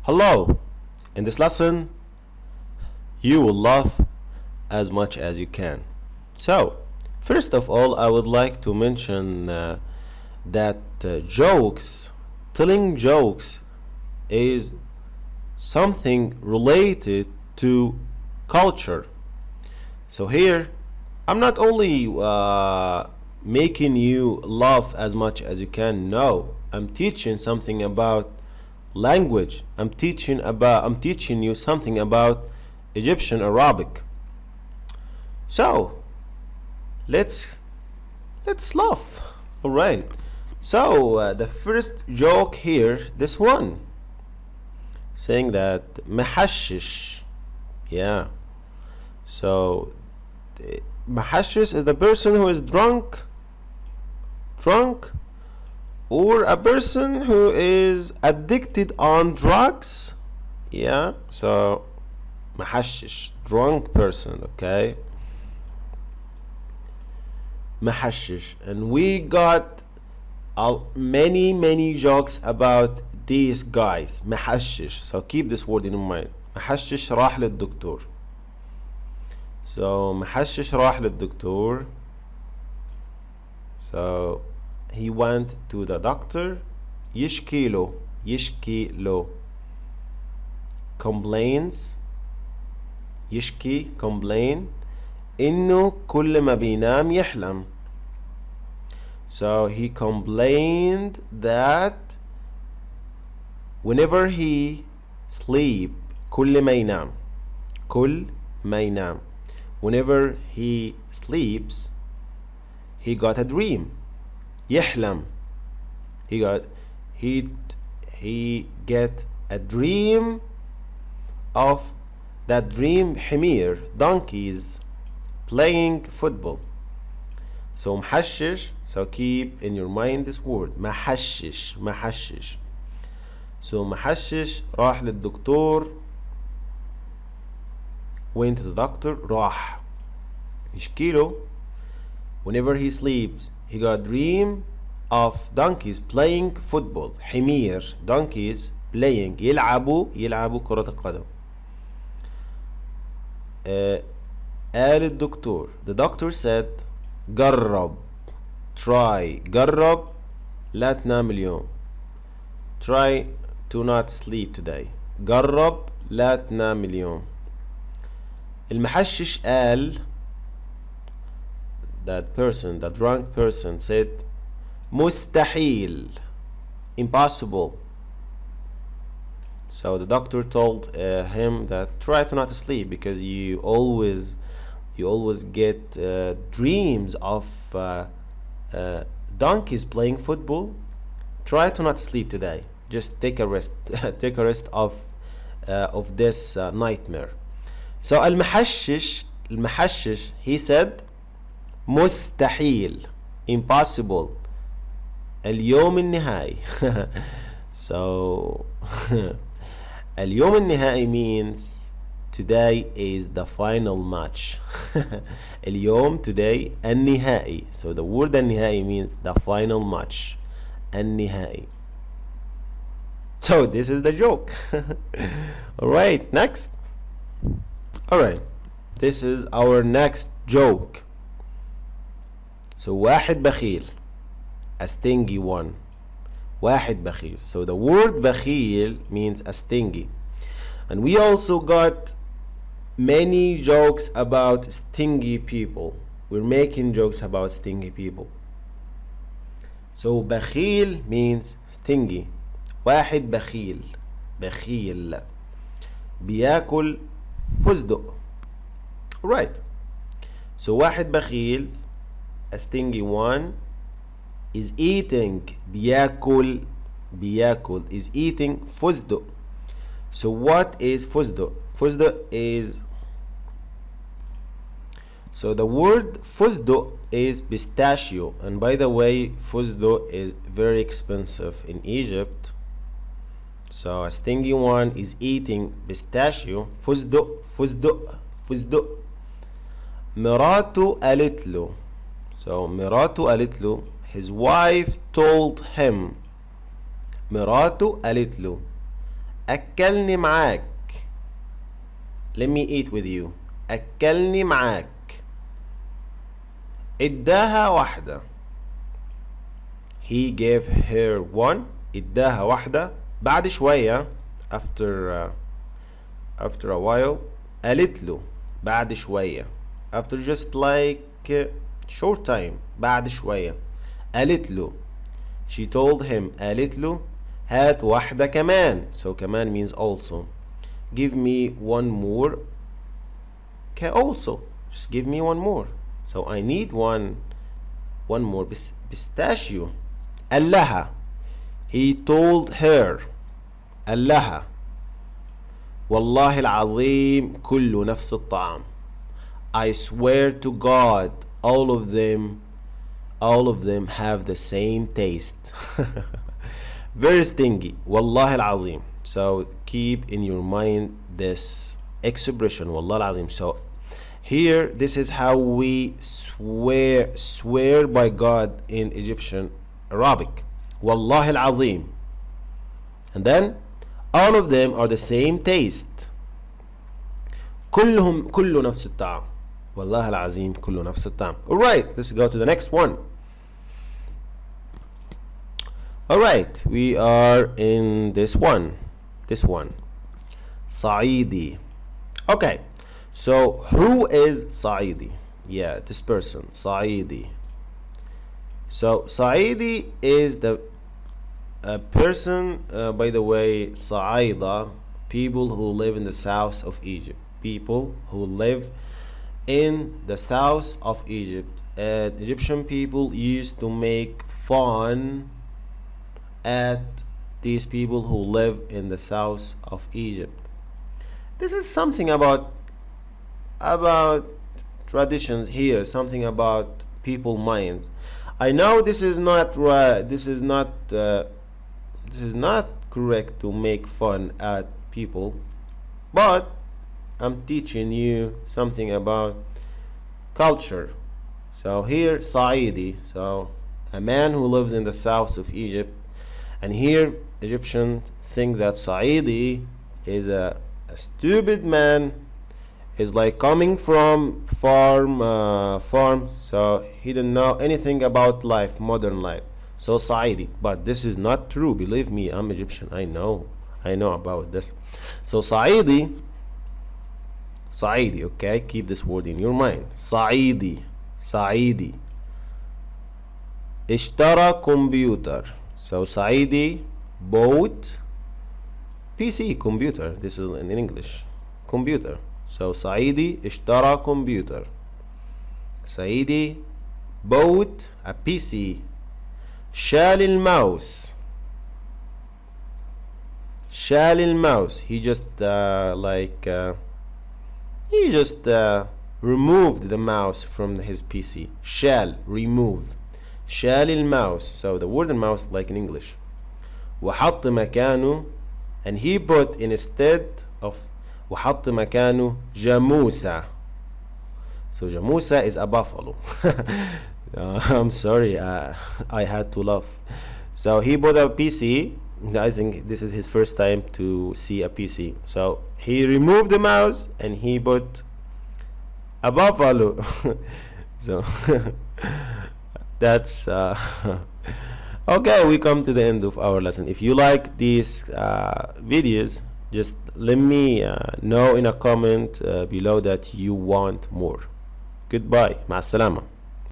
Hello. In this lesson, you will laugh as much as you can. So, first of all, I would like to mention that telling jokes, is something related to culture. So here, I'm not only making you laugh as much as you can. No, I'm teaching something about language. I'm teaching you something about Egyptian Arabic. So let's let's laugh. All right. So the first joke here, this one, saying that محشش. Yeah. So محشش is the person who is drunk, or a person who is addicted on drugs. Yeah. So محشش, drunk person. Okay. محشش, and we got many jokes about these guys. محشش. So keep this word in mind. محشش راح للدكتور. So محشش راح للدكتور. So he went to the doctor. يشكي له complains. يشكي complain إنه كل ما بينام يحلم. So he complained that whenever he sleep, كل ما ينام, whenever he sleeps, he got a dream. يحلم. He get a dream of that dream حمير, donkeys, playing football. So محشش. So keep in your mind this word محشش. So محشش راح للدكتور. Went to the doctor. راح يشكيله. Whenever he sleeps, he got a dream of donkeys playing football. حمير, donkeys playing, يلعبوا كرة القدم. قال الدكتور, the doctor said, جرب, try, جرب لا تنام اليوم. Try to not sleep today. جرب لا تنام اليوم. المحشش قال, that person, the drunk person said, مستحيل, impossible. So the doctor told him that try to not sleep, because you always get dreams of donkeys playing football. Try to not sleep today. Just take a rest. Take a rest of this nightmare. So المحشش, he said, مستحيل, impossible, اليوم النهائي. So اليوم النهائي means today is the final match. اليوم, today, النهائي. So the word النهائي means the final match. النهائي. So this is the joke. Alright, next. Alright, this is our next joke. So واحد بخيل, a stingy one. واحد بخيل. So the word بخيل means a stingy. And we also got many jokes about stingy people. We're making jokes about stingy people. So بخيل means stingy. واحد بخيل بياكل فستق. Right. So واحد بخيل, a stingy one, is eating, بياكل is eating فستق. So what is فستق? فستق is, so the word فستق is pistachio, and by the way, فستق is very expensive in Egypt. So a stingy one is eating pistachio. فستق. مراته قالت له. So مراته قالت له, his wife told him. مراته قالت له. أكلني معاك. Let me eat with you. أكلني معاك. اداها واحدة. He gave her one. اداها واحدة. بعد شوية after a while قالت له بعد شوية after just like short time بعد شوية قالت له she told him قالت له هات واحدة كمان. So كمان means also. Give me one more. Also just give me one more. So I need one more. pistachio. قال لها. He told her. قال لها والله العظيم كله نفس الطعم. I swear to God all of them have the same taste. Very stingy. والله العظيم. So keep in your mind this expression والله العظيم. So here this is how we swear by God in Egyptian Arabic. والله العظيم. And then all of them are the same taste. كله نفس الطعم. والله العظيم كله نفس الطعم. Alright, let's go to the next one. Alright, we are in this one. Saeedy. Okay, so who is Saeedy? Yeah, this person, Saeedy. So Saeedy is the person, by the way, Saida, people who live in the south of Egypt. People who live in the south of Egypt. Egyptian people used to make fun at these people who live in the south of Egypt. This is something about traditions here, something about people minds. I know this is not right. This is not correct to make fun at people, but I'm teaching you something about culture. So here Saeedy, so a man who lives in the south of Egypt, and here Egyptians think that Saeedy is a stupid man, is like coming from farm, so he didn't know anything about life, modern life. So Saeedy, but this is not true. Believe me, I'm Egyptian. I know about this. So Saeedy, okay, keep this word in your mind. Saeedy. اشترى كمبيوتر. So Saeedy bought PC, computer. This is in English, computer. So Saeedy اشترى كمبيوتر. Saeedy bought a PC. شال الماوس. He just removed the mouse from his PC. Remove. شال الماوس. So the word mouse like in English. وحط مكانه, and he put instead of وحط مكانه جاموسة. So جاموسة is a buffalo. I'm sorry, I had to laugh. So he bought a PC. I think this is his first time to see a PC. So he removed the mouse and he bought a buffalo. So that's okay. We come to the end of our lesson. If you like these videos, just let me know in a comment below that you want more. Goodbye. مع السلامة.